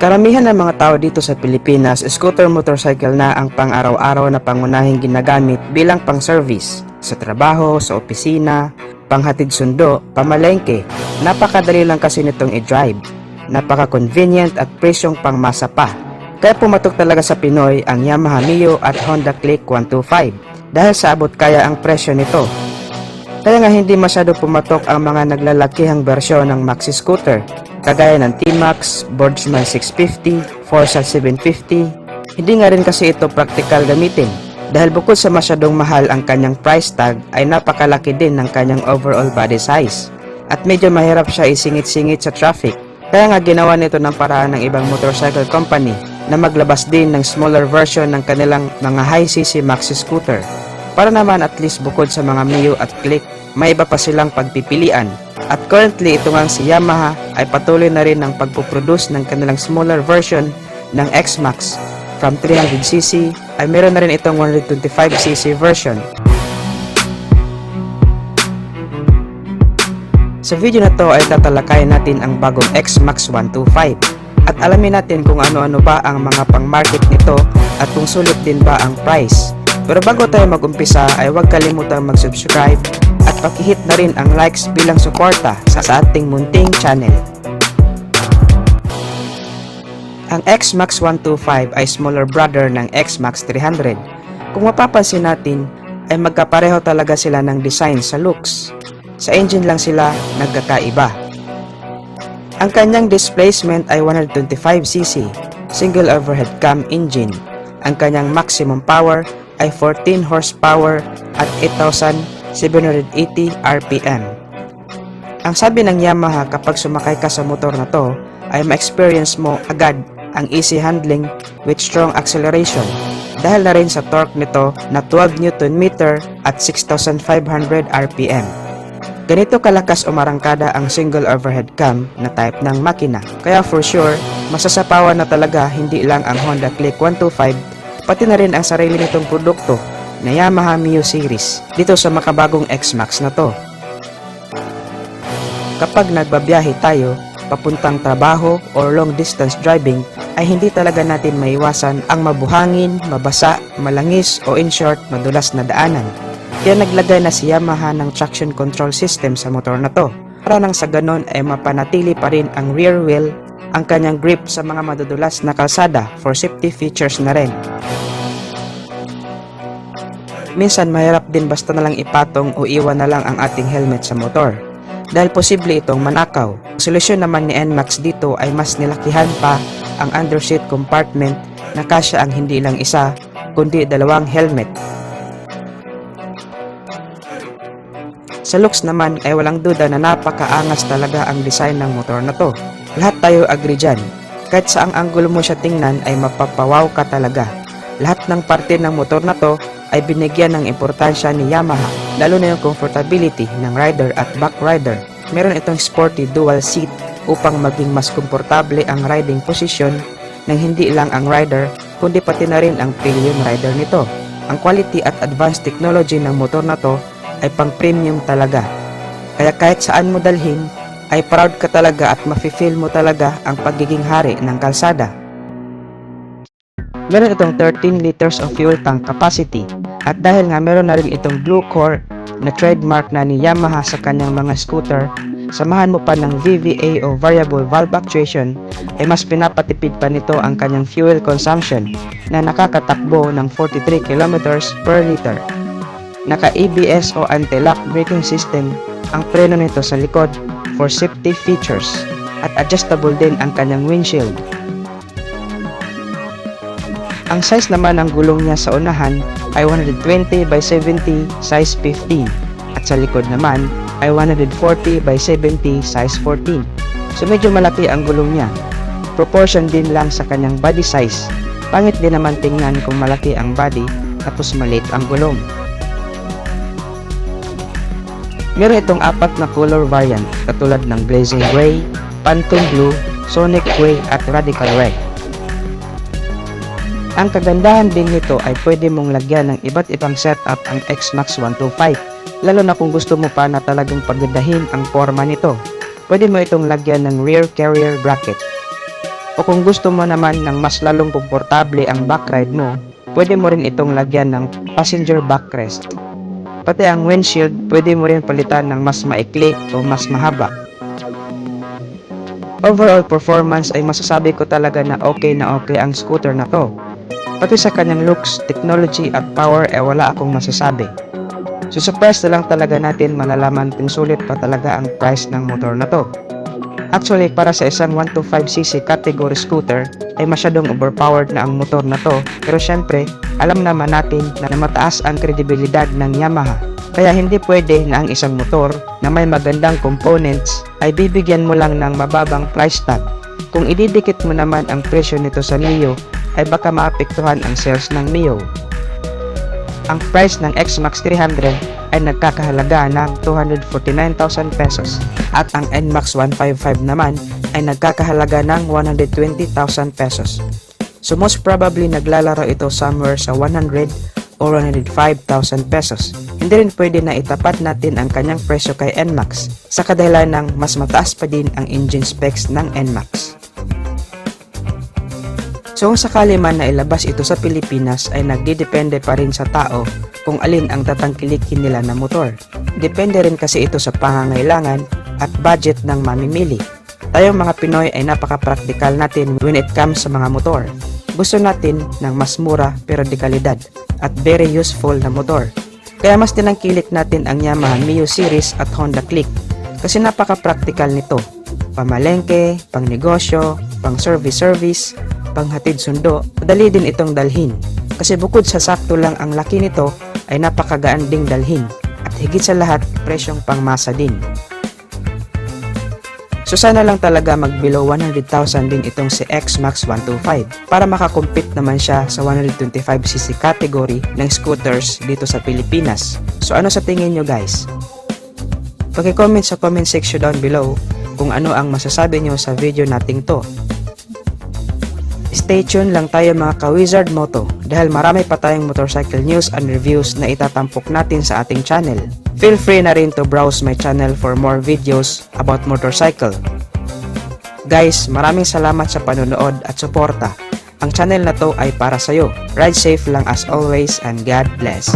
Karamihan ng mga tao dito sa Pilipinas, scooter motorcycle na ang pang-araw-araw na pangunahing ginagamit bilang pang-service sa trabaho, sa opisina, panghatid sundo, pamalengke. Napakadali lang kasi nitong i-drive. Napaka-convenient at presyong pangmasa pa. Kaya pumatok talaga sa Pinoy ang Yamaha Mio at Honda Click 125 dahil sa abot kaya ang presyo nito. Kaya nga hindi masyado pumatok ang mga naglalakihang bersyon ng maxi scooter kagaya ng T-Max, Boardsman 650, Forza 750. Hindi nga rin kasi ito praktikal gamitin dahil bukod sa masyadong mahal ang kanyang price tag ay napakalaki din ng kanyang overall body size at medyo mahirap siya isingit-singit sa traffic. Kaya nga ginawa nito ng paraan ng ibang motorcycle company na maglabas din ng smaller version ng kanilang mga high-cc maxi scooter para naman at least bukod sa mga Mio at Click, may iba pa silang pagpipilian. At currently ito ngang si Yamaha ay patuloy na rin ng pagpuproduce ng kanilang smaller version ng X-Max. From 300cc ay meron na rin itong 125cc version. Sa video na to ay tatalakayin natin ang bagong X-Max 125 at alamin natin kung ano-ano ba ang mga pang-market nito at kung sulit din ba ang price. Pero bago tayo mag-umpisa ay huwag kalimutang mag-subscribe at pakihit na rin ang likes bilang suporta sa ating munting channel. Ang X-Max 125 ay smaller brother ng X-Max 300. Kung mapapansin natin ay magkapareho talaga sila ng design sa looks. Sa engine lang sila nagkakaiba. Ang kanyang displacement ay 125cc, single overhead cam engine. Ang kanyang maximum power ay 14 horsepower at 8,780 RPM. Ang sabi ng Yamaha kapag sumakay ka sa motor na to ay ma-experience mo agad ang easy handling with strong acceleration dahil na rin sa torque nito na 12 Nm at 6,500 RPM. Ganito kalakas umarangkada ang single overhead cam na type ng makina. Kaya for sure, masasapawan na talaga hindi lang ang Honda Click 125 pati na rin ang sarili nitong produkto na Yamaha Mio Series dito sa makabagong X-Max na to. Kapag nagbabiyahe tayo, papuntang trabaho or long distance driving ay hindi talaga natin maiwasan ang mabuhangin, mabasa, malangis o in short, madulas na daanan. Kaya naglagay na si Yamaha ng traction control system sa motor na to para nang sa ganon ay mapanatili pa rin ang rear wheel ang kanyang grip sa mga madudulas na kalsada for safety features na rin. Minsan mahirap din basta na lang ipatong o iwan na lang ang ating helmet sa motor dahil posible itong manakaw. Ang solusyon naman ni NMAX dito ay mas nilakihan pa ang underseat compartment na kasya ang hindi lang isa kundi dalawang helmet. Sa looks naman ay walang duda na napakaangas talaga ang design ng motor na to. Lahat tayo agree dyan. Kahit saang anggulo mo siya tingnan ay mapapawaw ka talaga. Lahat ng parte ng motor na to ay binigyan ng importansya ni Yamaha, lalo na yung comfortability ng rider at back rider. Meron itong sporty dual seat upang maging mas komportable ang riding position ng hindi lang ang rider kundi pati na rin ang pillion rider nito. Ang quality at advanced technology ng motor na to ay pang premium talaga. Kaya kahit saan mo dalhin ay proud ka talaga at mafe-feel mo talaga ang pagiging hari ng kalsada. Meron itong 13 liters of fuel tank capacity at dahil nga meron na rin itong blue core na trademark na ni Yamaha sa kanyang mga scooter, samahan mo pa ng VVA o variable valve actuation ay mas pinapatipid pa nito ang kanyang fuel consumption na nakakatakbo ng 43 kilometers per liter. Naka-ABS o anti-lock braking system ang preno nito sa likod for safety features at adjustable din ang kanyang windshield. Ang size naman ng gulong niya sa unahan ay 120 by 70 size 15 at sa likod naman ay 140 by 70 size 14. So medyo malaki ang gulong niya. Proportion din lang sa kanyang body size. Pangit din naman tingnan kung malaki ang body tapos maliit ang gulong. Meron itong apat na color variant katulad ng Blazing Gray, Phantom Blue, Sonic Gray at Radical Red. Ang kagandahan din nito ay pwede mong lagyan ng iba't ibang setup ang X-Max 125, lalo na kung gusto mo pa na talagang pagandahin ang forma nito. Pwede mo itong lagyan ng rear carrier bracket. O kung gusto mo naman ng mas lalong komportable ang backride mo, pwede mo rin itong lagyan ng passenger backrest. Pati ang windshield, pwede mo rin palitan ng mas maikli o mas mahaba. Overall performance ay masasabi ko talaga na okay ang scooter na to. Pati sa kanyang looks, technology at power ay wala akong masasabi. So sa price na lang talaga natin malalaman kung sulit pa talaga ang price ng motor na to. Actually, para sa isang 125cc category scooter ay masyadong overpowered na ang motor na to, pero syempre, alam naman natin na mataas ang kredibilidad ng Yamaha. Kaya hindi pwede na ang isang motor na may magandang components ay bibigyan mo lang ng mababang price tag. Kung ididikit mo naman ang presyo nito sa Mio, ay baka maapektuhan ang sales ng Mio. Ang price ng X-Max 300 ay nagkakahalaga ng 249,000 pesos at ang NMAX 155 naman ay nagkakahalaga ng 120,000 pesos. So most probably naglalaro ito somewhere sa 100 or 105,000 pesos. Hindi rin pwede na itapat natin ang kanyang presyo kay NMAX sa kadahilan ng mas mataas pa din ang engine specs ng NMAX. So kung sakali man na ilabas ito sa Pilipinas ay nagdidepende pa rin sa tao kung alin ang tatangkilikin nila na motor. Depende rin kasi ito sa pangangailangan at budget ng mamimili. Tayong mga Pinoy ay napaka-practical natin when it comes sa mga motor. Gusto natin ng mas mura pero de kalidad at very useful na motor. Kaya mas tinangkilik natin ang Yamaha Mio Series at Honda Click kasi napaka-practical nito. Pamalengke, pang negosyo, pang service, panghatid sundo, madali din itong dalhin. Kasi bukod sa sakto lang ang laki nito, ay napakagaan ding dalhin. At higit sa lahat, presyong pangmasa din. So sana lang talaga mag below 100,000 din itong si X-Max 125 para makakompete naman siya sa 125cc category ng scooters dito sa Pilipinas. So ano sa tingin nyo guys? Paki-comment sa comment section down below kung ano ang masasabi nyo sa video nating to. Stay tuned lang tayo mga ka-Wizard Moto dahil marami pa tayong motorcycle news and reviews na itatampok natin sa ating channel. Feel free na rin to browse my channel for more videos about motorcycle. Guys, maraming salamat sa panonood at suporta. Ang channel na to ay para sa'yo. Ride safe lang as always and God bless.